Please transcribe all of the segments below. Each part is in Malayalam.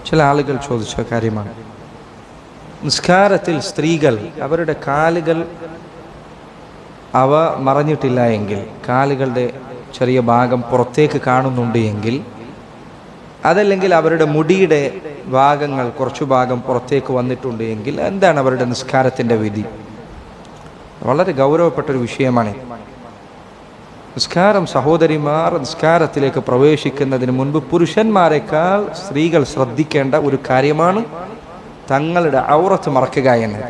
ചില ആളുകൾ ചോദിച്ച കാര്യമാണ്. നിസ്കാരത്തിൽ സ്ത്രീകൾ അവരുടെ കാലുകൾ അവ മറഞ്ഞിട്ടില്ല എങ്കിൽ, കാലുകളുടെ ചെറിയ ഭാഗം പുറത്തേക്ക് കാണുന്നുണ്ട് എങ്കിൽ, അതല്ലെങ്കിൽ അവരുടെ മുടിയുടെ ഭാഗങ്ങൾ കുറച്ചു ഭാഗം പുറത്തേക്ക് വന്നിട്ടുണ്ട് എങ്കിൽ എന്താണ് അവരുടെ നിസ്കാരത്തിൻ്റെ വിധി? വളരെ ഗൗരവപ്പെട്ടൊരു വിഷയമാണ് നിസ്കാരം. സഹോദരിമാർ നിസ്കാരത്തിലേക്ക് പ്രവേശിക്കുന്നതിന് മുൻപ് പുരുഷന്മാരെക്കാൾ സ്ത്രീകൾ ശ്രദ്ധിക്കേണ്ട ഒരു കാര്യമാണ് തങ്ങളുടെ ഔറത്ത് മറക്കുക എന്നത്.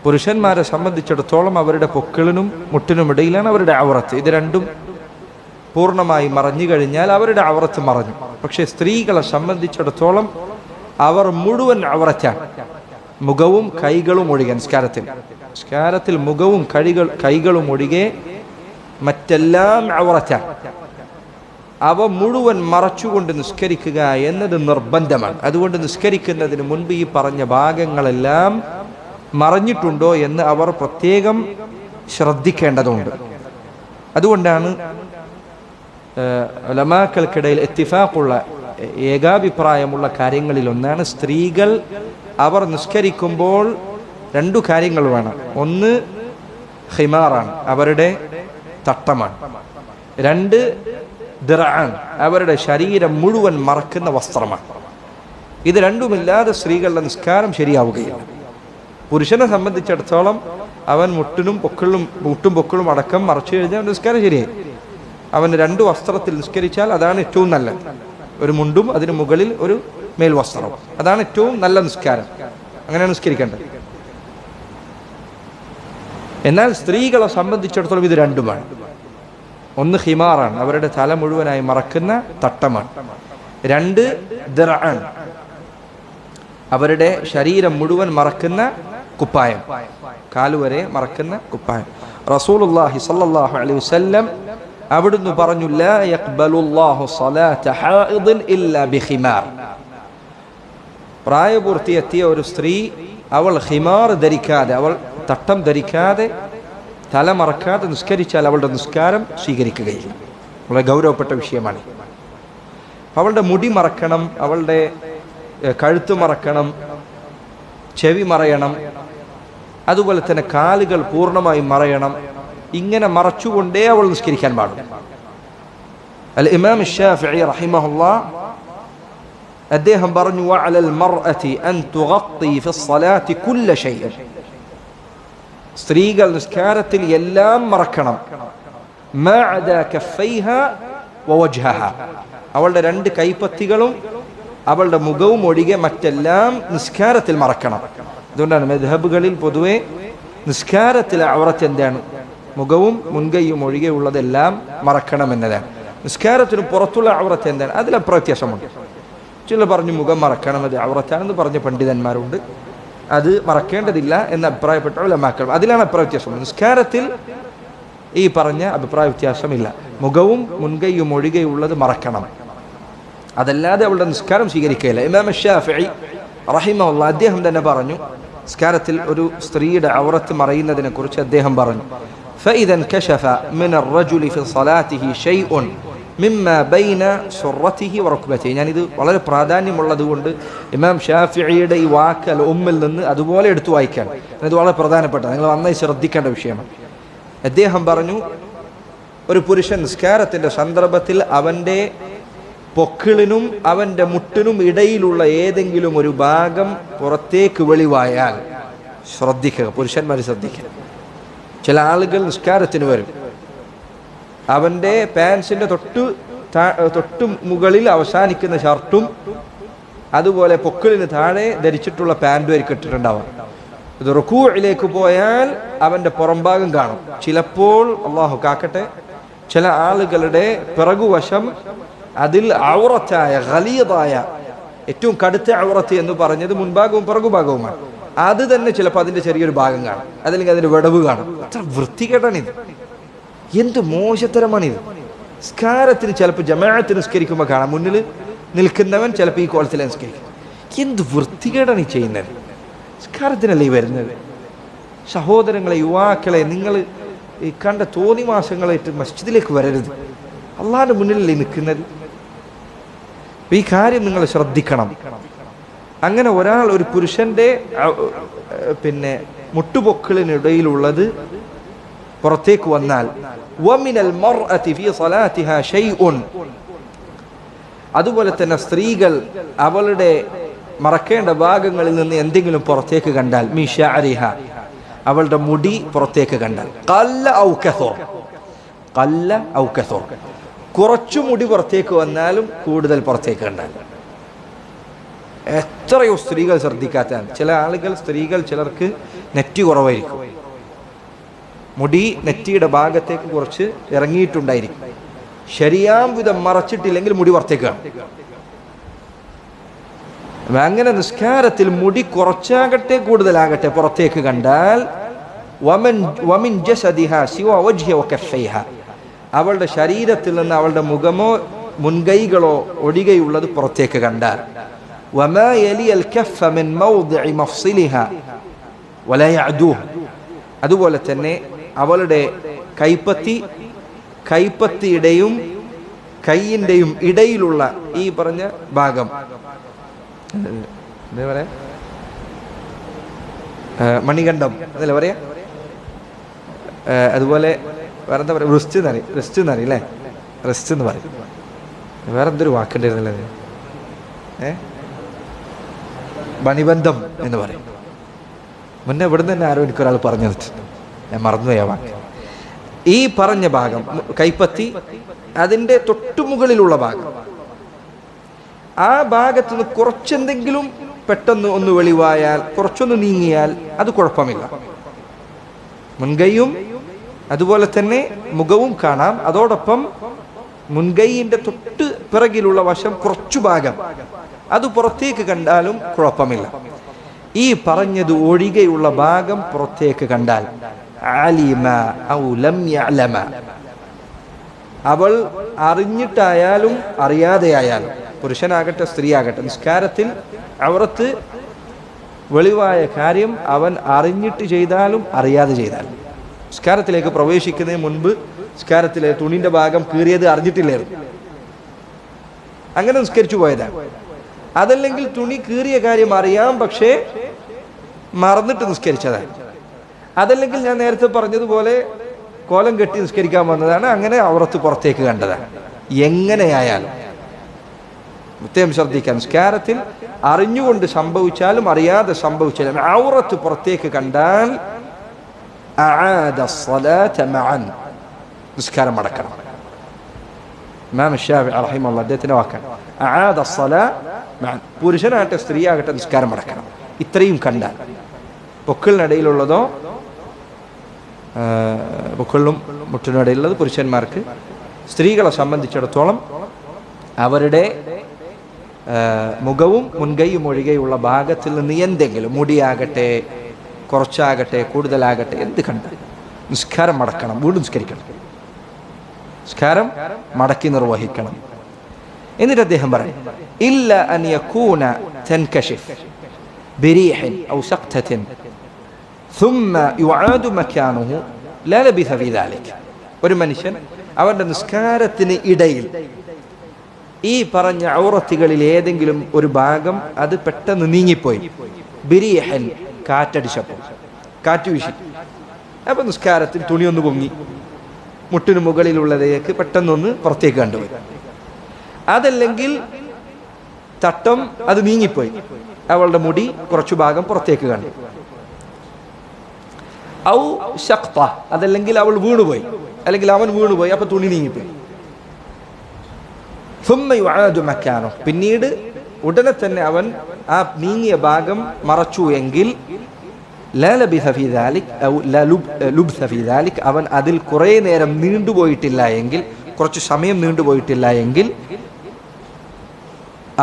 പുരുഷന്മാരെ സംബന്ധിച്ചിടത്തോളം അവരുടെ പൊക്കിളിനും മുട്ടിനും ഇടയിലാണ് അവരുടെ ഔറത്ത്. ഇത് രണ്ടും പൂർണ്ണമായി മറഞ്ഞു കഴിഞ്ഞാൽ അവരുടെ ഔറത്ത് മറഞ്ഞു. പക്ഷേ സ്ത്രീകളെ സംബന്ധിച്ചിടത്തോളം അവർ മുഴുവൻ ഔറത്താണ്. മുഖവും കൈകളും ഒഴികെ നിസ്കാരത്തിൽ മുഖവും കൈകളും ഒഴികെ മറ്റെല്ലാം ഔറത്താണ്. അവ മുഴുവൻ മറച്ചുകൊണ്ട് നിസ്കരിക്കുക എന്നത് നിർബന്ധമാണ്. അതുകൊണ്ട് നിസ്കരിക്കുന്നതിന് മുൻപ് ഈ പറഞ്ഞ ഭാഗങ്ങളെല്ലാം മറഞ്ഞിട്ടുണ്ടോ എന്ന് അവർ പ്രത്യേകം ശ്രദ്ധിക്കേണ്ടതുണ്ട്. അതുകൊണ്ടാണ് ഉലമാക്കൾക്കിടയിൽ ഇത്തിഫാഖുള്ള ഏകാഭിപ്രായമുള്ള കാര്യങ്ങളിലൊന്നാണ് സ്ത്രീകൾ അവർ നിസ്കരിക്കുമ്പോൾ രണ്ടു കാര്യങ്ങൾ വേണം. ഒന്ന് ഖിമാറാണ്, അവരുടെ തട്ടമാണ്. രണ്ട് ദിർആൻ, അവരുടെ ശരീരം മുഴുവൻ മറക്കുന്ന വസ്ത്രമാണ്. ഇത് രണ്ടുമില്ലാതെ സ്ത്രീകളുടെ നിസ്കാരം ശരിയാവുകയില്ല. പുരുഷനെ സംബന്ധിച്ചിടത്തോളം അവൻ മുട്ടും പൊക്കിളും അടക്കം മറച്ചു കഴിഞ്ഞാൽ നിസ്കാരം ശരിയായി. അവൻ രണ്ടു വസ്ത്രത്തിൽ നിസ്കരിച്ചാൽ അതാണ് ഏറ്റവും നല്ലത്. ഒരു മുണ്ടും അതിന് മുകളിൽ ഒരു മേൽവസ്ത്രവും, അതാണ് ഏറ്റവും നല്ല നിസ്കാരം. അങ്ങനെ നിസ്കരിക്കേണ്ടത്. എന്നാൽ സ്ത്രീകളെ സംബന്ധിച്ചിടത്തോളം ഇത് രണ്ടുമാണ്. ഒന്ന് ഖിമാറാണ്, അവരുടെ തല മുഴുവനായി മറക്കുന്ന തട്ടമാണ്. രണ്ട് ദിർആൻ, അവരുടെ ശരീരം മുഴുവൻ മറക്കുന്ന കുപ്പായം, കാലുവരെ മറക്കുന്ന കുപ്പായം. റസൂലുള്ളാഹി സ്വല്ലല്ലാഹു അലൈഹി വസല്ലം അവിടുന്ന് പറഞ്ഞു, ലാ യഖ്ബലുല്ലാഹു സ്വലാത ഹായിദിൻ ഇല്ലാ ബിഖിമാർ. പ്രായപൂർത്തിയെത്തിയ ഒരു സ്ത്രീ അവൾ ഖിമാർ ധരിക്കാതെ, അവൾ തട്ടം ധരിക്കാതെ, തല മറക്കാതെ നിസ്കരിച്ചാൽ അവളുടെ നിസ്കാരം സ്വീകരിക്കുകയില്ല. വളരെ ഗൗരവപ്പെട്ട വിഷയമാണ്. അവളുടെ മുടി മറക്കണം, അവളുടെ കഴുത്ത് മറക്കണം, ചെവി മറയണം, അതുപോലെ തന്നെ കാലുകൾ പൂർണ്ണമായും മറയണം. ഇങ്ങനെ മറച്ചുകൊണ്ടേ അവൾ നിസ്കരിക്കാൻ പാടും. അൽ ഇമാം ശാഫിഈ റഹിമഹുല്ലാഹ് അദ്ദേഹം പറഞ്ഞു, വഅലൽ മർഅതി അൻ തുഗത്തി ഫിസ്സലാത്തി കുല്ല ശൈഇൻ. സ്ത്രീകൾ നിസ്കാരത്തിൽ എല്ലാം മറക്കണം. മാ അദാ കഫൈഹാ വവജ്ഹഹ, അവളുടെ രണ്ട് കൈപ്പത്തികളും അവളുടെ മുഖവും ഒഴികെ മറ്റെല്ലാം നിസ്കാരത്തിൽ മറക്കണം. അതുകൊണ്ടാണ് മദ്ഹബുകളിൽ പൊതുവെ നിസ്കാരത്തിലെ ഔറത്ത് എന്താണ്? മുഖവും മുൻകൈയും ഒഴികെ ഉള്ളതെല്ലാം മറക്കണമെന്നതാണ്. നിസ്കാരത്തിന് പുറത്തുള്ള ഔറത്ത് എന്താണ്? അതിൽ അപ്രവ്യത്യാസമുണ്ട്. ചില പറഞ്ഞു മുഖം മറക്കണം, അത് ഔറത്താണെന്ന് പറഞ്ഞ പണ്ഡിതന്മാരുണ്ട്. അത് മറക്കേണ്ടതില്ല എന്ന് അഭിപ്രായപ്പെട്ട ഉലമാക്കൾ, അതിലാണ് അഭിപ്രായവ്യത്യാസം. നിസ്കാരത്തിൽ ഈ പറഞ്ഞ അഭിപ്രായ വ്യത്യാസമില്ല. മുഖവും മുൻകൈയും ഒഴികെയുള്ളത് മറക്കണം, അതല്ലാതെ അവളുടെ നിസ്കാരം സ്വീകരിക്കുകയില്ല. ഇമാം ശാഫിഈ റഹിമഹുല്ലാഹ് അദ്ദേഹം തന്നെ പറഞ്ഞു, നിസ്കാരത്തിൽ ഒരു സ്ത്രീയുടെ ഔറത്ത് മറയുന്നതിനെ കുറിച്ച് അദ്ദേഹം പറഞ്ഞു, فإذا انكشف من الرجل في صلاته شيء مما بين سرته وركبته. ഞാനിത് വളരെ പ്രാധാന്യമുള്ളതുകൊണ്ട് ഇമാം ഷാഫിഈയുടെ ഈ വാക്ക് ഉമ്മിൽ നിന്ന് അതുപോലെ എടുത്തു വായിക്കാൻ, ഇത് വളരെ പ്രധാനപ്പെട്ട, നിങ്ങൾ നന്നായി ശ്രദ്ധിക്കേണ്ട വിഷയമാണ്. അദ്ദേഹം പറഞ്ഞു, ഒരു പുരുഷൻ നിസ്കാരത്തിൻ്റെ സന്ദർഭത്തിൽ അവൻ്റെ പൊക്കിളിനും അവൻ്റെ മുട്ടിനും ഇടയിലുള്ള ഏതെങ്കിലും ഒരു ഭാഗം പുറത്തേക്ക് വെളിവായാൽ ശ്രദ്ധിക്കുക, പുരുഷന്മാർ ശ്രദ്ധിക്കുക. ചില ആളുകൾ നിസ്കാരത്തിന് വരും, അവൻ്റെ പാൻസിൻ്റെ തൊട്ട് മുകളിൽ അവസാനിക്കുന്ന ഷർട്ടും അതുപോലെ പൊക്കിളിന് താഴെ ധരിച്ചിട്ടുള്ള പാൻറ്റും ആയിരിക്കും ഇട്ടിട്ടുണ്ടാവുക. ഇത് റുകൂഇലേക്ക് പോയാൽ അവൻ്റെ പുറംഭാഗം കാണും. ചിലപ്പോൾ അള്ളാഹു കാക്കട്ടെ, ചില ആളുകളുടെ പിറകുവശം അതിൽ ഔറത്തായ ഖലീദായ ഏറ്റവും കടുത്ത ഔറത്ത് എന്ന് പറഞ്ഞത് മുൻഭാഗവും പിറകുഭാഗവുമാണ്. അത് തന്നെ ചിലപ്പോൾ അതിൻ്റെ ചെറിയൊരു ഭാഗം കാണും, അതല്ലെങ്കിൽ അതിൻ്റെ വിടവ് കാണും. അത്ര വൃത്തികേടാണിത്, എന്ത് മോശത്തരമാണിത്. നിസ്കാരത്തിന് ചിലപ്പോൾ ജമാഅത്ത് നിസ്കരിക്കുമ്പോൾ കാണാം, മുന്നിൽ നിൽക്കുന്നവൻ ചിലപ്പോൾ ഈ കോലത്തിൽ നിസ്കരിക്കും. എന്ത് വൃത്തികേടാണ് ഈ ചെയ്യുന്നത്. നിസ്കാരത്തിനല്ലേ ഈ വരുന്നത്? സഹോദരങ്ങളെ, യുവാക്കളെ, നിങ്ങൾ ഈ കണ്ട തോന്നിവാസങ്ങളായിട്ട് മസ്ജിദിലേക്ക് വരരുത്. അള്ളാഹിൻ്റെ മുന്നിലല്ലേ നിൽക്കുന്നത്? ഈ കാര്യം നിങ്ങൾ ശ്രദ്ധിക്കണം. അങ്ങനെ ഒരാൾ, ഒരു പുരുഷന്റെ പിന്നെ മുട്ടുപൊക്കിളിനിടയിലുള്ളത് പുറത്തേക്ക് വന്നാൽ വമിനൽ മർഅതി ഫീ സ്വലാത്തിഹാ ഷൈഉൻ, അതുപോലെ തന്നെ സ്ത്രീകൾ അവളുടെ മറക്കേണ്ട ഭാഗങ്ങളിൽ നിന്ന് എന്തെങ്കിലും പുറത്തേക്ക് കണ്ടാൽ, മീ ശഅരിഹ, അവളുടെ മുടി പുറത്തേക്ക് കണ്ടാൽ, ഖല്ല ഔ കസർ, ഖല്ല ഔ കസർ, കുറച്ചു മുടി പുറത്തേക്ക് വന്നാലും കൂടുതൽ പുറത്തേക്ക് കണ്ടാൽ. എത്രയോ സ്ത്രീകൾ ശ്രദ്ധിക്കാത്തതാണ്. ചില ആളുകൾ, സ്ത്രീകൾ, ചിലർക്ക് നെറ്റി കുറവായിരിക്കും, മുടി നെറ്റിയുടെ ഭാഗത്തേക്ക് കുറച്ച് ഇറങ്ങിയിട്ടുണ്ടായിരിക്കും. ശരിയാം വിധം മറച്ചിട്ടില്ലെങ്കിൽ മുടി പുറത്തേക്ക് കാണും. അങ്ങനെ നിസ്കാരത്തിൽ മുടി കുറച്ചാകട്ടെ കൂടുതലാകട്ടെ പുറത്തേക്ക് കണ്ടാൽ, വമിൻ ജസദിഹാ സിവാ വജ്ഹി വകഫൈഹ, അവളുടെ ശരീരത്തിൽ നിന്ന് അവളുടെ മുഖമോ മുൻകൈകളോ ഒഴികെയുള്ളത് പുറത്തേക്ക് കണ്ടാൽ, വമാ യലിയൽ കഫ മിൻ മൗദിഇ മഫ്സിലിഹാ വലാ യഅദൂഹ്, അതുപോലെ തന്നെ അവളുടെ കൈപ്പത്തിയുടെയും കൈയിൻ്റെയും ഇടയിലുള്ള ഈ പറഞ്ഞ ഭാഗം, എന്താ പറയാ, മണികണ്ഠം എന്നല്ലേ പറയാ, അതുപോലെ വേറെന്താ പറയുക, റിസ്റ്റ് എന്നറിയും അല്ലേ, റിസ്റ്റ് എന്ന് പറയും. വേറെന്തൊരു വാക്കുണ്ടായിരുന്നല്ലേ, മണിബന്ധം എന്ന് പറയും. മുന്നേ ഇവിടെ തന്നെ ആരോ എനിക്കൊരാൾ പറഞ്ഞു തന്നിട്ടുണ്ട്, ഞാൻ മറന്നുപോയി ആ വാക്ക്. ഈ പറഞ്ഞ ഭാഗം, കൈപ്പത്തി, അതിൻ്റെ തൊട്ടുമുകളിലുള്ള ഭാഗം, ആ ഭാഗത്ത് നിന്ന് കുറച്ചെന്തെങ്കിലും പെട്ടെന്ന് ഒന്ന് വെളിവായാൽ, കുറച്ചൊന്ന് നീങ്ങിയാൽ അത് കുഴപ്പമില്ല. മുൻകൈയും അതുപോലെ തന്നെ മുഖവും കാണാം. അതോടൊപ്പം മുൻകൈയിൻ്റെ തൊട്ട് പിറകിലുള്ള വശം കുറച്ചു ഭാഗം അത് പുറത്തേക്ക് കണ്ടാലും കുഴപ്പമില്ല. ഈ പറഞ്ഞത് ഒഴികെയുള്ള ഭാഗം പുറത്തേക്ക് കണ്ടാൽ, അലിമ ഔ ലം യഅലമ, അവൾ അറിഞ്ഞിട്ടായാലും അറിയാതെയായാലും, പുരുഷനാകട്ടെ സ്ത്രീ ആകട്ടെ, നിസ്കാരത്തിൽ ഔറത്ത് വെളിവായ കാര്യം അവൻ അറിഞ്ഞിട്ട് ചെയ്താലും അറിയാതെ ചെയ്താലും, നിസ്കാരത്തിലേക്ക് പ്രവേശിക്കുന്നതിന് മുൻപ് നിസ്കാരത്തിലെ തുണിന്റെ ഭാഗം കീറിയത് അറിഞ്ഞിട്ടില്ലായിരുന്നു, അങ്ങനെ നിസ്കരിച്ചു പോയതാണ്. അതല്ലെങ്കിൽ തുണി കീറിയ കാര്യം അറിയാം, പക്ഷേ മറന്നിട്ട് നിസ്കരിച്ചതാണ്. അതല്ലെങ്കിൽ ഞാൻ നേരത്തെ പറഞ്ഞതുപോലെ കോലം കെട്ടി നിസ്കരിക്കാൻ വന്നതാണ്, അങ്ങനെ ഔറത്ത് പുറത്തേക്ക് കണ്ടതാണ്. എങ്ങനെയായാലും പ്രത്യേകം ശ്രദ്ധിക്കാൻ, നിസ്കാരത്തിൽ അറിഞ്ഞുകൊണ്ട് സംഭവിച്ചാലും അറിയാതെ സംഭവിച്ചാലും ഔറത്ത് പുറത്തേക്ക് കണ്ടാൽ അആദ الصلاة معا, നിസ്കാരം അടക്കണം. ഇമാം ശാഫിഈ റഹിമഹുല്ലാഹ് അദ്ദേഹത്തിന്റെ വാക്കാണ്, അആദ الصلاة معا, പുരുഷനാകട്ടെ സ്ത്രീ ആകട്ടെ നിസ്കാരം അടക്കണം. ഇത്രയും കണ്ടാൽ, പൊക്കിളിനിടയിലുള്ളതോ പൊക്കിളിനും മുട്ടിനിടയിലുള്ളത് പുരുഷന്മാർക്ക്, സ്ത്രീകളെ സംബന്ധിച്ചിടത്തോളം അവരുടെ മുഖവും മുൻകൈയും ഒഴികെയുള്ള ഭാഗത്തിൽ നിന്ന് എന്തെങ്കിലും, മുടിയാകട്ടെ കുറച്ചാകട്ടെ കൂടുതലാകട്ടെ, എന്ത് കണ്ട നിസ്കാരം മടക്കണം, വീണ്ടും നിസ്കരിക്കണം, നിസ്കാരം മടക്കി നിർവഹിക്കണം. എന്നിട്ട് അദ്ദേഹം പറയും, ഇല്ല അൻ യകൂന തൻകശിഫ് ബിരീഹിൻ ഔ സഖ്തത്തിൻ ثم يعاد مكانه لا لبث في ذلك. ഒരു മനുഷ്യൻ അവരുടെ നിസ്കാരത്തിന് ഇടയിൽ ഈ പറഞ്ഞ ഔറത്തുകളിൽ ഏതെങ്കിലും ഒരു ഭാഗം അത് പെട്ടെന്ന് നീങ്ങിപ്പോയി, ബിരീഹൻ, കാറ്റടിച്ചപ്പോൾ, കാറ്റ് വീശി, അപ്പൊ നിസ്കാരത്തിൽ തുണിയൊന്ന് പൊങ്ങി മുട്ടിന് മുകളിലുള്ളതേക്ക് പെട്ടെന്നൊന്ന് പുറത്തേക്ക് കണ്ടുപോയി. അതല്ലെങ്കിൽ തട്ടം അത് നീങ്ങിപ്പോയി, അവളുടെ മുടി കുറച്ചു ഭാഗം പുറത്തേക്ക് കണ്ടു. ഔ ശഖ്ത, അതല്ലെങ്കിൽ അവൾ വീണുപോയി, അല്ലെങ്കിൽ അവൻ വീണുപോയി, അപ്പൊ തുണി നീങ്ങിപ്പോയി. ثم يعاد مكانه, പിന്നീട് ഉടനെ തന്നെ അവൻ ആ നീങ്ങിയ ഭാഗം മറച്ചു എങ്കിൽ لا لبث في ذلك أو لا لبث في ذلك, അവൻ അതിൽ കുറേ നേരം നീണ്ടുപോയിട്ടില്ല എങ്കിൽ, കുറച്ച് സമയം നീണ്ടുപോയിട്ടില്ല എങ്കിൽ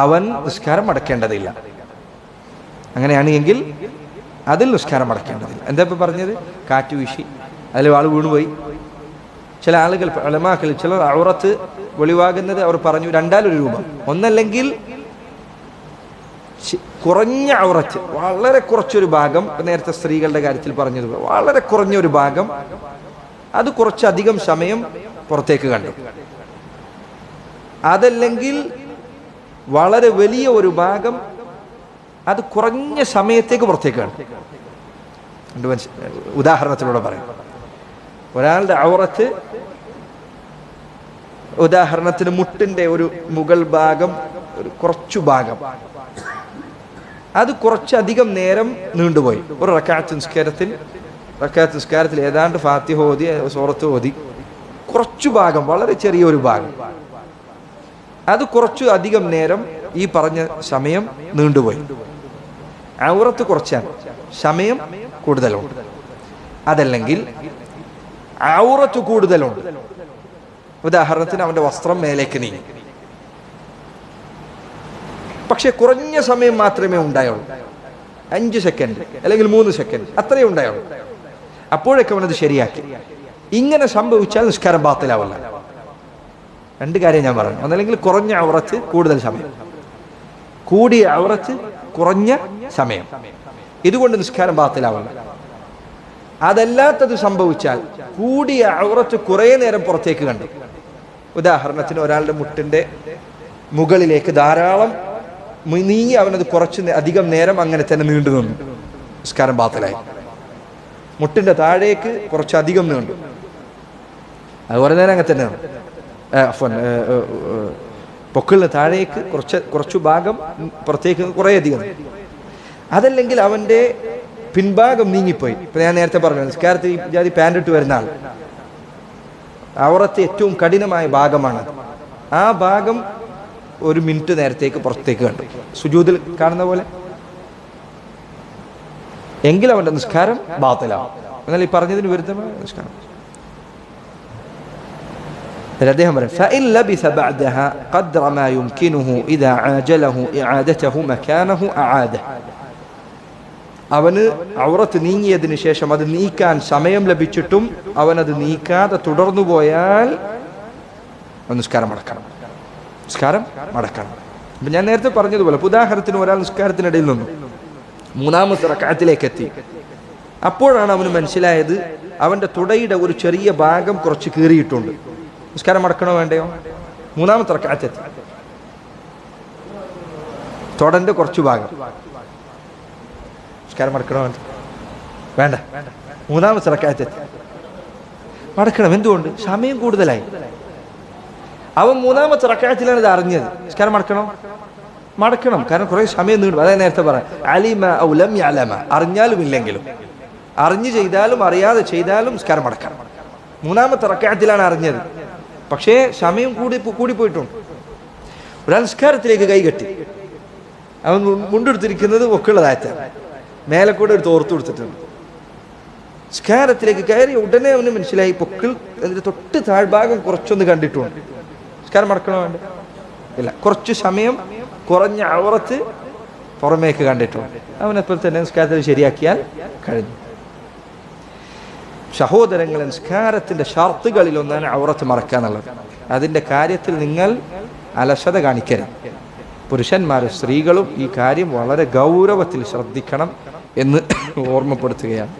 അവൻ നിസ്കാരം അടക്കേണ്ടതില്ല. അങ്ങനെയാണ് എങ്കിൽ അതിൽ നിസ്കാരം അടക്കേണ്ടതില്ല. എന്താ ഇപ്പം പറഞ്ഞത്? കാറ്റ് വീശി അതിൽ ആൾ വീണുപോയി. ചില ആളുകൾ, ഉലമാക്കൾ, ചിലർ ഔറത്ത് വെളിവാകുന്നത് അവർ പറഞ്ഞു രണ്ടാലൊരു രൂപം. ഒന്നല്ലെങ്കിൽ കുറഞ്ഞ ഔറത്ത്, വളരെ കുറച്ചൊരു ഭാഗം, നേരത്തെ സ്ത്രീകളുടെ കാര്യത്തിൽ പറഞ്ഞതുപോലെ വളരെ കുറഞ്ഞൊരു ഭാഗം, അത് കുറച്ചധികം സമയം പുറത്തേക്ക് കണ്ടു. അതല്ലെങ്കിൽ വളരെ വലിയ ഒരു ഭാഗം അത് കുറഞ്ഞ സമയത്തേക്ക് പുറത്തേക്കാണ്. ഉദാഹരണത്തിലൂടെ പറയാം. ഒരാളുടെ ഔറത്ത് ഉദാഹരണത്തിന് മുട്ടിന്റെ ഒരു മുകൾ ഭാഗം, ഒരു കുറച്ചു ഭാഗം, അത് കുറച്ചധികം നേരം നീണ്ടുപോയി. ഒരു റക്അത്ത് നിസ്കാരത്തിൽ ഏതാണ്ട് ഫാത്തിഹ ഓതി, സൂറത്ത് ഓതി, കുറച്ചു ഭാഗം, വളരെ ചെറിയൊരു ഭാഗം, അത് കുറച്ചു അധികം നേരം ഈ പറഞ്ഞ സമയം നീണ്ടുപോയി. ഔറത്ത് കുറച്ചാണ്, സമയം കൂടുതലുണ്ട്. അതല്ലെങ്കിൽ ഔറത്ത് കൂടുതലുണ്ട്. ഉദാഹരണത്തിന് അവന്റെ വസ്ത്രം മേലേക്ക് നീങ്ങി, പക്ഷെ കുറഞ്ഞ സമയം മാത്രമേ ഉണ്ടായുള്ളൂ, 5 സെക്കൻഡ് അല്ലെങ്കിൽ 3 സെക്കൻഡ് അത്രയേ ഉണ്ടായുള്ളൂ. അപ്പോഴൊക്കെ അവനത് ശരിയാക്കി. ഇങ്ങനെ സംഭവിച്ചാൽ നിസ്കാരം ബാത്തിലാവില്ല. 2 കാര്യം ഞാൻ പറഞ്ഞു. ഒന്നല്ലെങ്കിൽ കുറഞ്ഞ ഔറത്ത് കൂടുതൽ സമയം, കൂടിയ ഔറത്ത് കുറഞ്ഞ സമയം, ഇതുകൊണ്ട് നിസ്കാരം ബാത്തിലാവില്ല. അതല്ലാത്തത് സംഭവിച്ചാൽ കൂടിയ ഔറത്ത് കുറേ നേരം പുറത്തേക്ക് കണ്ടു. ഉദാഹരണത്തിന് ഒരാളുടെ മുട്ടിന്റെ മുകളിലേക്ക് ധാരാളം നീങ്ങി അവനത് കുറച്ച് അധികം നേരം അങ്ങനെ തന്നെ നീണ്ടു നിന്നു, നിസ്കാരം ബാത്തിലായി. മുട്ടിന്റെ താഴേക്ക് കുറച്ചധികം നീണ്ടു, അത് കുറേ നേരം അങ്ങനെ തന്നെയാണ്. പൊക്കിളിന് താഴേക്ക് കുറച്ചു ഭാഗം പുറത്തേക്ക് കുറേ അധികം. അതല്ലെങ്കിൽ അവന്റെ പിൻഭാഗം നീങ്ങിപ്പോയി. ഇപ്പൊ ഞാൻ നേരത്തെ പറഞ്ഞു, നിസ്കാരത്തിൽ ജാതി പാൻ്റ് ഇട്ട് വരുന്ന ആൾ, ഔറത്ത് ഏറ്റവും കഠിനമായ ഭാഗമാണ്. ആ ഭാഗം 1 മിനിറ്റ് നേരത്തേക്ക് പുറത്തേക്ക് കണ്ടു, സുജൂദിൽ കാണുന്ന പോലെ, എങ്കിൽ അവന്റെ നിസ്കാരം ബാത്തിലാവും. എന്നാൽ ഈ പറഞ്ഞതിന് വിരുദ്ധമായ നിസ്കാരം. അദ്ദേഹം പറയും, فإن لبث بعدها قدر ما يمكنه إذا عاجله إعادته مكانه أعاده. അവന് ഔറത്ത് നീങ്ങിയതിന് ശേഷം അത് നീക്കാൻ സമയം ലഭിച്ചിട്ടും അവനത് നീക്കാതെ തുടർന്നു പോയാൽ നിസ്കാരം മടക്കണം. അപ്പൊ ഞാൻ നേരത്തെ പറഞ്ഞതുപോലെ, ഉദാഹരണത്തിന് ഒരാൾ നിസ്കാരത്തിനിടയിൽ നിന്നു 3ാമത്തെ റക്അത്തിലേക്ക് എത്തി. അപ്പോഴാണ് അവന് മനസ്സിലായത് അവന്റെ തുടയുടെ ഒരു ചെറിയ ഭാഗം കുറച്ച് കീറിയിട്ടുണ്ട്. നിസ്കാരം മടക്കണോ വേണ്ടയോ? 3ാമത്തെ റക്അത്തെത്തി, തുടന്റെ കുറച്ചു ഭാഗം, നിസ്കാരം മടക്കണോ വേണ്ട? 3ാമത്തെ റക്അത്തെത്തി, മടക്കണം. എന്തുകൊണ്ട്? സമയം കൂടുതലായി. അവൻ 3ാമത്തെ റക്അത്തിലാണ് ഇത് അറിഞ്ഞത്. നിസ്കാരം മടക്കണം, കാരണം കുറെ സമയം നീണ്ടു. അതായത് നേരത്തെ പറയാം, അലിമ ഔ ലം യഅലമ, അറിഞ്ഞാലും ഇല്ലെങ്കിലും, അറിഞ്ഞു ചെയ്താലും അറിയാതെ ചെയ്താലും നിസ്കാരം മടക്കണം. 3ാമത്തെ റക്അത്തിലാണ് അറിഞ്ഞത്, പക്ഷേ സമയം കൂടിപ്പോയിട്ടുണ്ട്. ഒരാൾ നിസ്കാരത്തിലേക്ക് കൈകെട്ടി, അവൻ മുണ്ടെടുത്തിരിക്കുന്നത് ഒക്കെയുള്ളതായത്താണ്, മേലെ കൂടെ ഒരു തോർത്തു കൊടുത്തിട്ടുണ്ട്. നിസ്കാരത്തിലേക്ക് കയറി ഉടനെ അവന് മനസ്സിലായി പൊക്കിൾ അതിന്റെ തൊട്ട് താഴ്ഭാഗം കുറച്ചൊന്ന് കണ്ടിട്ടുണ്ട്. നിസ്കാരം മടക്കണോ വേണ്ട? ഇല്ല. കുറച്ച് സമയം കുറഞ്ഞ ഔറത്ത് പുറമേക്ക് കണ്ടിട്ടുണ്ട്. അവനെപ്പോൾ തന്നെ നിസ്കാരത്തിൽ ശരിയാക്കിയാൽ കഴിഞ്ഞു. സഹോദരങ്ങളെ, നിസ്കാരത്തിന്റെ ഷർത്തുകളിൽ ഒന്നാണ് ഔറത്ത് മറക്കാന്നുള്ളത്. അതിന്റെ കാര്യത്തിൽ നിങ്ങൾ അലസത കാണിക്കരുത്. പുരുഷന്മാരും സ്ത്രീകളും ഈ കാര്യം വളരെ ഗൗരവത്തിൽ ശ്രദ്ധിക്കണം എന്ന് ഓർമ്മപ്പെടുത്തുകയാണ്.